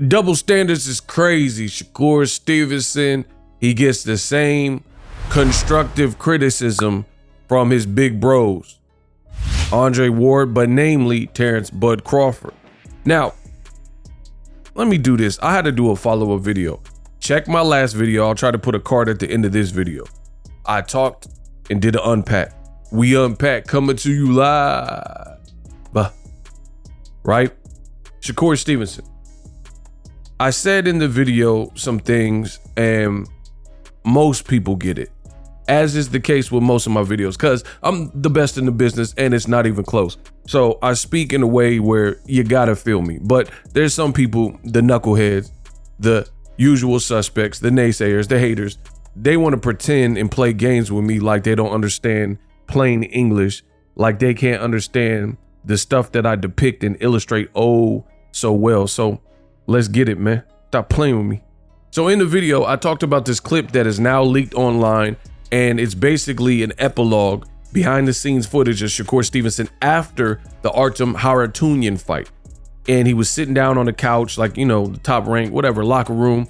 Double standards is crazy. Shakur Stevenson, he gets the same constructive criticism from his big bros, Andre Ward, but namely Terrence Bud Crawford. Now, let me do this. I had to do a follow-up video. Check my last video. I'll try to put a card at the end of this video. I talked and did an unpack. We unpack coming to you live. Right? Shakur Stevenson. I said in the video some things and most people get it, as is the case with most of my videos, because I'm the best in the business and it's not even close. So I speak in a way where you gotta feel me. But there's some people, the knuckleheads, the usual suspects, the naysayers, the haters, they want to pretend and play games with me like they don't understand plain English, like they can't understand the stuff that I depict and illustrate oh so well. So let's get it, man. Stop playing with me. So in the video, I talked about this clip that is now leaked online, and it's basically an epilogue, behind the scenes footage of Shakur Stevenson after the Artem Haratunian fight. And he was sitting down on the couch, like, you know, the top rank, whatever, locker room.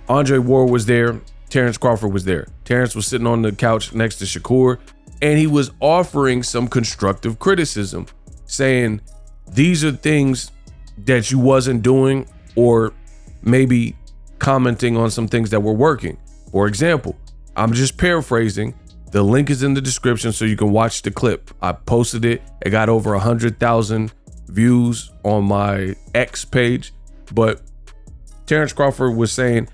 Andre Ward was there. Terrence Crawford was there. Terrence was sitting on the couch next to Shakur, and he was offering some constructive criticism, saying, these are things that you wasn't doing, or maybe commenting on some things that were working. For example, I'm just paraphrasing. The link is in the description so you can watch the clip. I posted it. It got over 100,000 views on my X page. But Terrence Crawford was saying,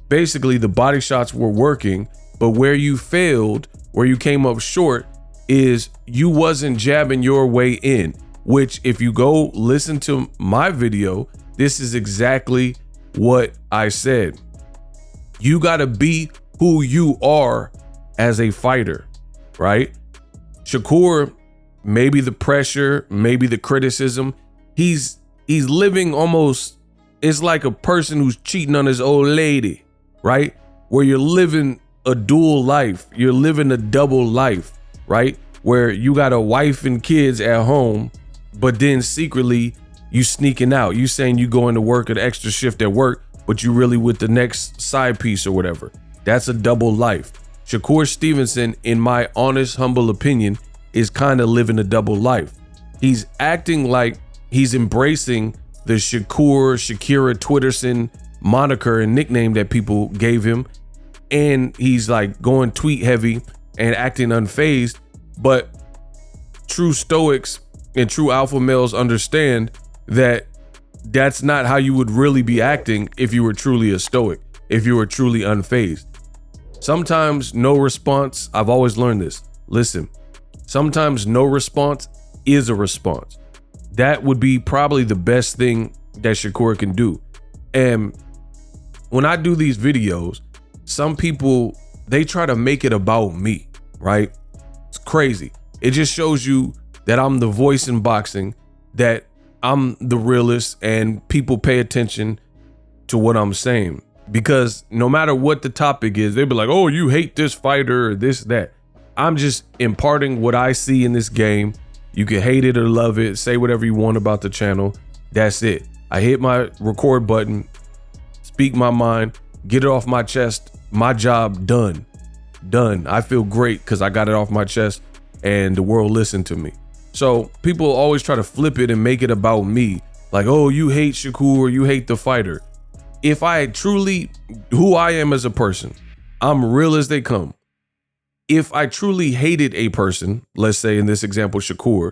basically the body shots were working, but where you failed, where you came up short, is you wasn't jabbing your way in, which if you go listen to my video, this is exactly what I said. You gotta be who you are as a fighter, right? Shakur, maybe the pressure, maybe the criticism, he's living almost, it's like a person who's cheating on his old lady, right? Where you're living a dual life, you're living a double life, right? Where you got a wife and kids at home, but then secretly you sneaking out. You saying you going to work an extra shift at work, but you really with the next side piece or whatever. That's a double life. Shakur Stevenson, in my honest, humble opinion, is kind of living a double life. He's acting like he's embracing the Shakira Twitterson moniker and nickname that people gave him. And he's like going tweet heavy and acting unfazed. But true stoics and true alpha males understand that that's not how you would really be acting if you were truly a stoic, if you were truly unfazed. Sometimes no response, I've always learned this. Listen, sometimes no response is a response. That would be probably the best thing that Shakur can do. And when I do these videos, some people, they try to make it about me, right? It's crazy. It just shows you that I'm the voice in boxing, that I'm the realist, and people pay attention to what I'm saying. Because no matter what the topic is, they'll be like, oh, you hate this fighter or this, that. I'm just imparting what I see in this game. You can hate it or love it, say whatever you want about the channel. That's it. I hit my record button, speak my mind, get it off my chest. My job done. Done. I feel great because I got it off my chest and the world listened to me. So people always try to flip it and make it about me. Like, oh, you hate Shakur, you hate the fighter. If I truly, who I am as a person, I'm real as they come. If I truly hated a person, let's say in this example, Shakur,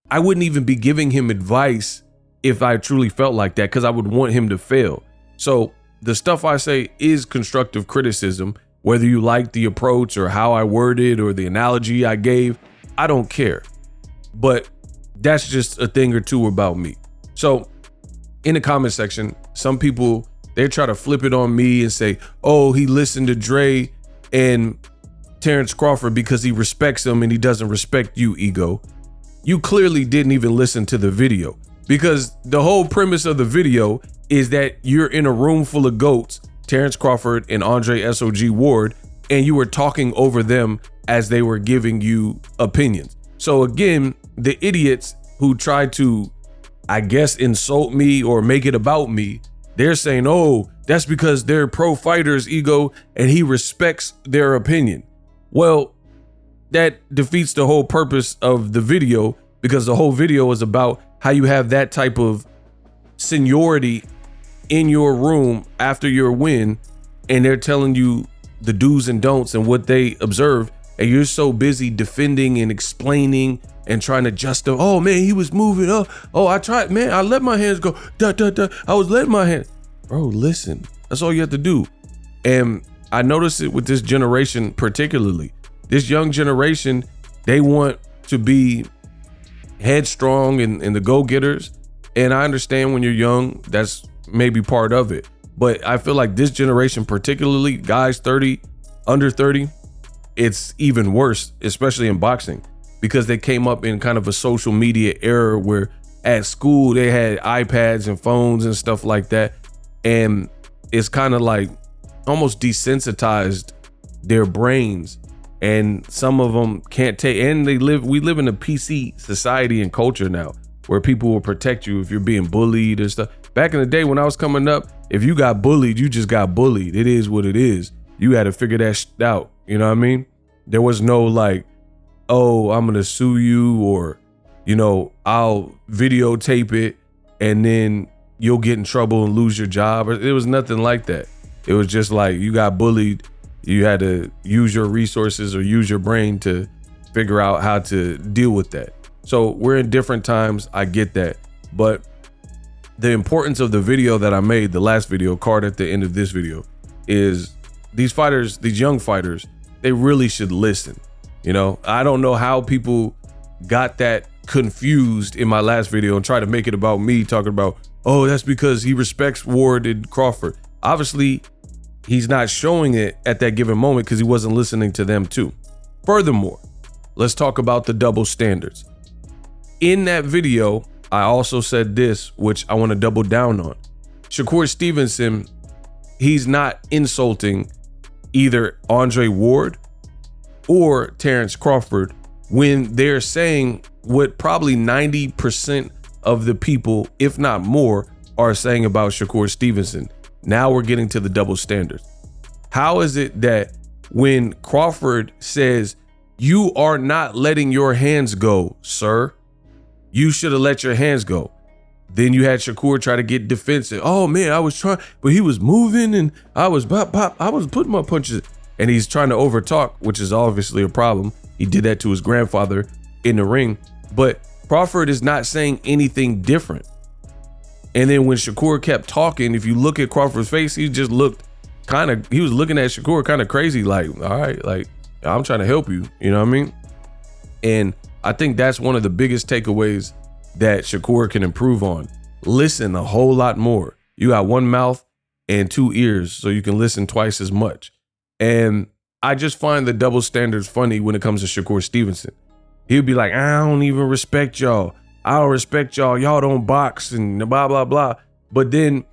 I wouldn't even be giving him advice if I truly felt like that, because I would want him to fail. So the stuff I say is constructive criticism, whether you like the approach or how I worded or the analogy I gave, I don't care. But that's just a thing or two about me. So in the comment section, some people, they try to flip it on me and say, oh, he listened to Dre and Terrence Crawford because he respects them and he doesn't respect you, ego. You clearly didn't even listen to the video, because the whole premise of the video is that you're in a room full of goats, Terrence Crawford and Andre SOG Ward, and you were talking over them as they were giving you opinions. So again, the idiots who tried to, I guess, insult me or make it about me, they're saying, oh, that's because they're pro fighters, ego, and he respects their opinion. Well, that defeats the whole purpose of the video, because the whole video is about how you have that type of seniority in your room after your win, and they're telling you the do's and don'ts and what they observed, and you're so busy defending and explaining and trying to justify, oh man, he was moving up. Oh, I tried, man, I let my hands go. I was letting my hands. Bro, listen, that's all you have to do. And I notice it with this generation particularly. This young generation, they want to be headstrong and the go-getters. And I understand when you're young, that's maybe part of it. But I feel like this generation, particularly guys 30, under 30, it's even worse, especially in boxing, because they came up in kind of a social media era where at school they had iPads and phones and stuff like that. And it's kind of like almost desensitized their brains. And some of them can't take, and we live in a PC society and culture now where people will protect you if you're being bullied and stuff. Back in the day when I was coming up, if you got bullied, you just got bullied. It is what it is. You had to figure that out. You know what I mean? There was no like, oh, I'm going to sue you, or, you know, I'll videotape it and then you'll get in trouble and lose your job. It was nothing like that. It was just like you got bullied. You had to use your resources or use your brain to figure out how to deal with that. So we're in different times. I get that. But the importance of the video that I made, the last video, card at the end of this video, is these fighters, these young fighters, they really should listen. You know, I don't know how people got that confused in my last video and try to make it about me talking about, oh, that's because he respects Ward and Crawford. Obviously, he's not showing it at that given moment because he wasn't listening to them too. Furthermore, let's talk about the double standards. In that video, I also said this, which I want to double down on. Shakur Stevenson, he's not insulting either Andre Ward or Terrence Crawford when they're saying what probably 90% of the people, if not more, are saying about Shakur Stevenson. Now we're getting to the double standards. How is it that when Crawford says, you are not letting your hands go, sir, you should have let your hands go, then you had Shakur try to get defensive. Oh man, I was trying, but he was moving and I was I was putting my punches, and he's trying to overtalk, which is obviously a problem. He did that to his grandfather in the ring, but Crawford is not saying anything different. And then when Shakur kept talking, if you look at Crawford's face, he just looked he was looking at Shakur kind of crazy, like, all right, like, I'm trying to help you, you know what I mean? And I think that's one of the biggest takeaways that Shakur can improve on. Listen a whole lot more. You got one mouth and two ears, so you can listen twice as much. And I just find the double standards funny when it comes to Shakur Stevenson. He'll be like, I don't even respect y'all. I don't respect y'all. Y'all don't box and blah, blah, blah. But then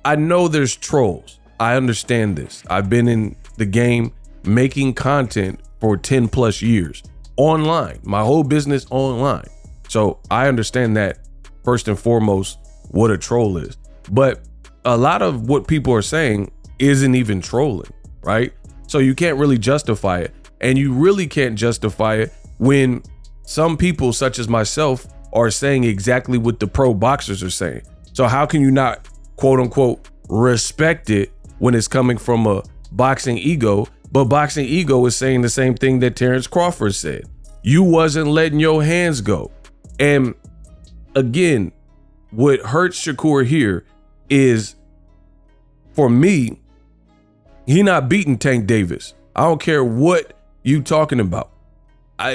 I know there's trolls. I understand this. I've been in the game making content for 10 plus years online, my whole business online. So I understand that first and foremost, what a troll is. But a lot of what people are saying isn't even trolling, right? So you can't really justify it. And you really can't justify it when some people such as myself are saying exactly what the pro boxers are saying. So how can you not, quote unquote, respect it when it's coming from a boxing ego? But boxing ego is saying the same thing that Terrence Crawford said. You wasn't letting your hands go. And again, what hurts Shakur here is, for me, he not beating Tank Davis. I don't care what you talking about.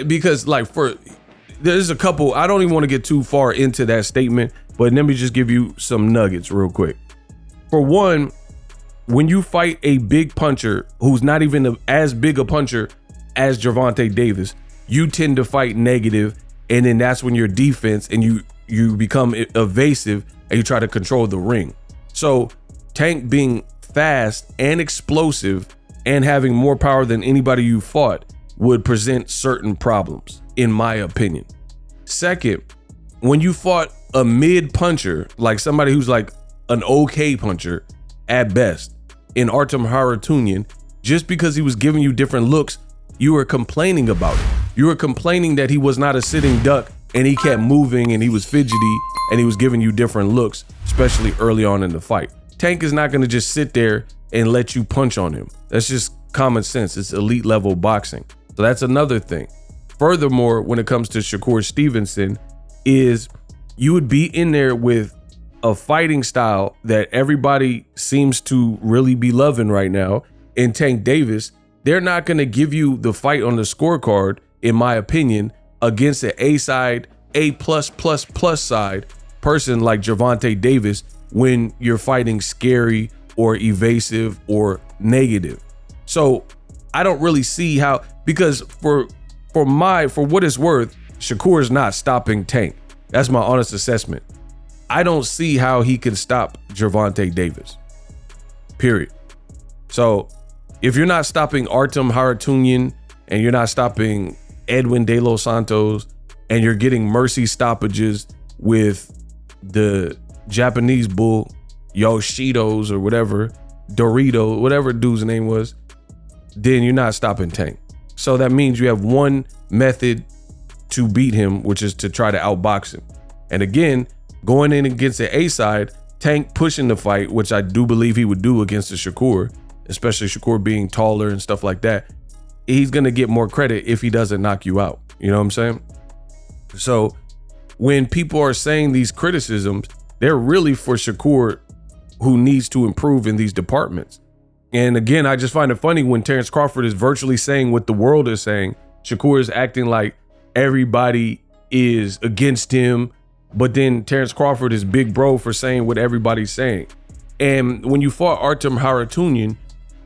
Because like there's a couple, I don't even want to get too far into that statement, but let me just give you some nuggets real quick. For one, when you fight a big puncher who's not even as big a puncher as Gervonta Davis, you tend to fight negative, and then that's when your defense and you become evasive and you try to control the ring. So Tank being fast and explosive and having more power than anybody you fought would present certain problems, in my opinion. Second, when you fought a mid puncher, like somebody who's like an okay puncher at best in Artem Harutyunyan. Just because he was giving you different looks, you were complaining about it. You were complaining that he was not a sitting duck and he kept moving and he was fidgety and he was giving you different looks, especially early on in the fight. Tank is not going to just sit there and let you punch on him. That's just common sense. It's elite level boxing. So that's another thing. Furthermore, when it comes to Shakur Stevenson, is you would be in there with a fighting style that everybody seems to really be loving right now in Tank Davis. They're not going to give you the fight on the scorecard, in my opinion, against an A side, A+++ side person like Gervonta Davis when you're fighting scary or evasive or negative. So I don't really see how, because for what it's worth, Shakur is not stopping Tank. That's my honest assessment. I don't see how he can stop Gervonta Davis, period. So if you're not stopping Artem Harutyunyan and you're not stopping Edwin De Los Santos and you're getting mercy stoppages with the Japanese bull, Yoshidos or whatever, Dorito, whatever dude's name was, then you're not stopping Tank. So that means you have one method to beat him, which is to try to outbox him. And again, going in against the A side, Tank pushing the fight, which I do believe he would do against the Shakur, especially Shakur being taller and stuff like that, he's going to get more credit if he doesn't knock you out. You know what I'm saying? So when people are saying these criticisms, they're really for Shakur, who needs to improve in these departments. And again, I just find it funny when Terrence Crawford is virtually saying what the world is saying. Shakur is acting like everybody is against him, but then Terrence Crawford is big bro for saying what everybody's saying. And when you fought Artem Harutyunyan,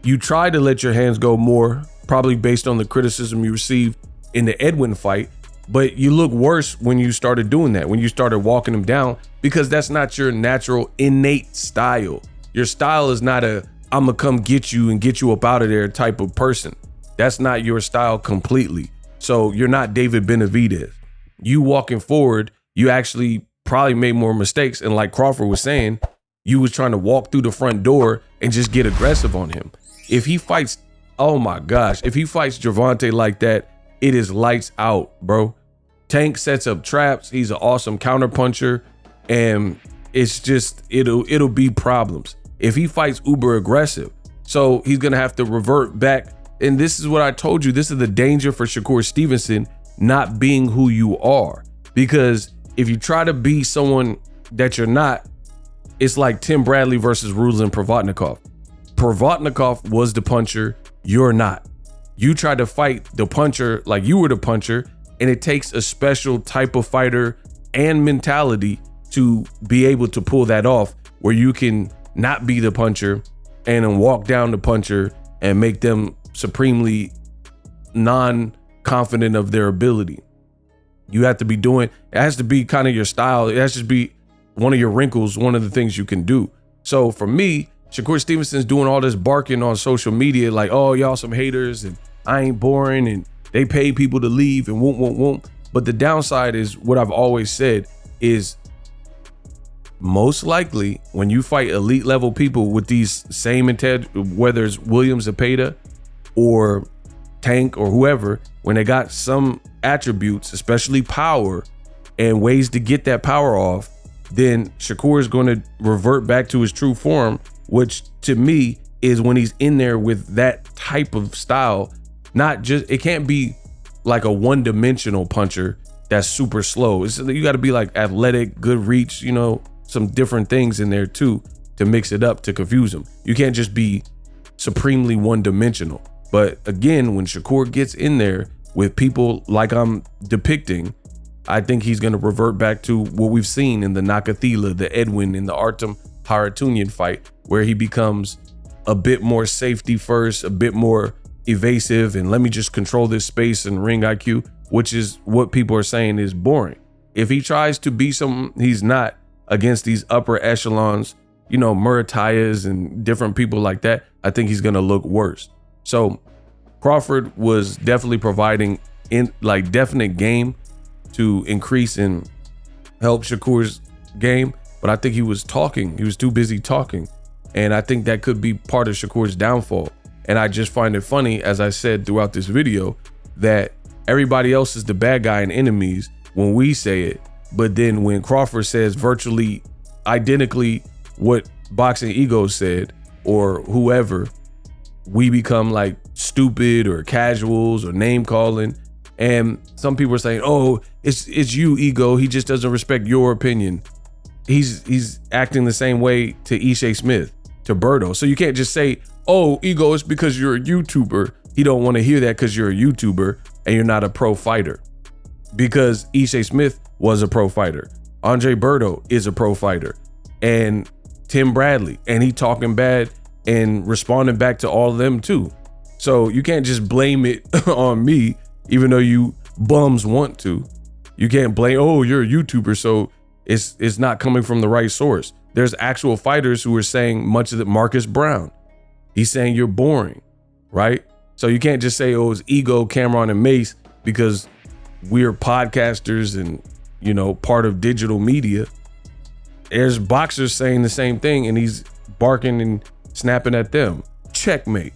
you tried to let your hands go more, probably based on the criticism you received in the Edwin fight, but you look worse when you started doing that, when you started walking him down, because that's not your natural innate style. Your style is not a I'm gonna come get you and get you up out of there type of person. That's not your style completely. So you're not David Benavidez. You walking forward, you actually probably made more mistakes. And like Crawford was saying, you was trying to walk through the front door and just get aggressive on him. If he fights, oh my gosh, if he fights Gervonta like that, it is lights out, bro. Tank sets up traps. He's an awesome counterpuncher, and it's just, it'll be problems if he fights uber aggressive. So he's gonna have to revert back. And this is what I told you. This is the danger for Shakur Stevenson not being who you are. Because if you try to be someone that you're not, it's like Tim Bradley versus Ruslan Provodnikov. Provodnikov was the puncher, you're not. You tried to fight the puncher like you were the puncher, and it takes a special type of fighter and mentality to be able to pull that off, where you can not be the puncher and then walk down the puncher and make them supremely non-confident of their ability. You have to be doing, it has to be kind of your style. It has to be one of your wrinkles, one of the things you can do. So for me, Shakur Stevenson's doing all this barking on social media like, oh, y'all some haters and I ain't boring and they pay people to leave and won't. But the downside is what I've always said is most likely when you fight elite level people with these same intent, whether it's William Zepeda or Tank or whoever, when they got some attributes, especially power and ways to get that power off, then Shakur is going to revert back to his true form, which to me is when he's in there with that type of style. Not just, it can't be like a one-dimensional puncher that's super slow. You got to be like athletic, good reach, you know, some different things in there too to mix it up, to confuse him. You can't just be supremely one-dimensional. But again, when Shakur gets in there with people like I'm depicting, I think he's going to revert back to what we've seen in the Nakathila, the Edwin, and the Artem Harutyunyan fight, where he becomes a bit more safety first, a bit more evasive, and let me just control this space and ring IQ, which is what people are saying is boring. If he tries to be something he's not against these upper echelons, you know, Muratayas and different people like that, I think he's going to look worse. So Crawford was definitely providing in like definite game to increase and help Shakur's game. but I think he was talking. He was too busy talking. And I think that could be part of Shakur's downfall. And I just find it funny, as I said throughout this video, that everybody else is the bad guy and enemies when we say it. But then when Crawford says virtually identically what Boxing Ego said, or whoever, we become like stupid or casuals or name calling. And some people are saying, oh, it's you, Ego. He just doesn't respect your opinion. He's acting the same way to Ishe Smith, to Berto. So you can't just say, oh, Ego, it's because you're a YouTuber. He don't want to hear that because you're a YouTuber and you're not a pro fighter. Because Ishe Smith was a pro fighter. Andre Berto is a pro fighter. And Tim Bradley, and he talking bad and responding back to all of them too. So you can't just blame it on me, even though you bums want to. You can't blame, oh, you're a YouTuber, so it's not coming from the right source. There's actual fighters who are saying much of it. Marcus Brown, he's saying you're boring, right? So you can't just say, oh, it's Ego, Cameron, and Mace because we're podcasters and, you know, part of digital media. There's boxers saying the same thing and he's barking and snapping at them. Checkmate.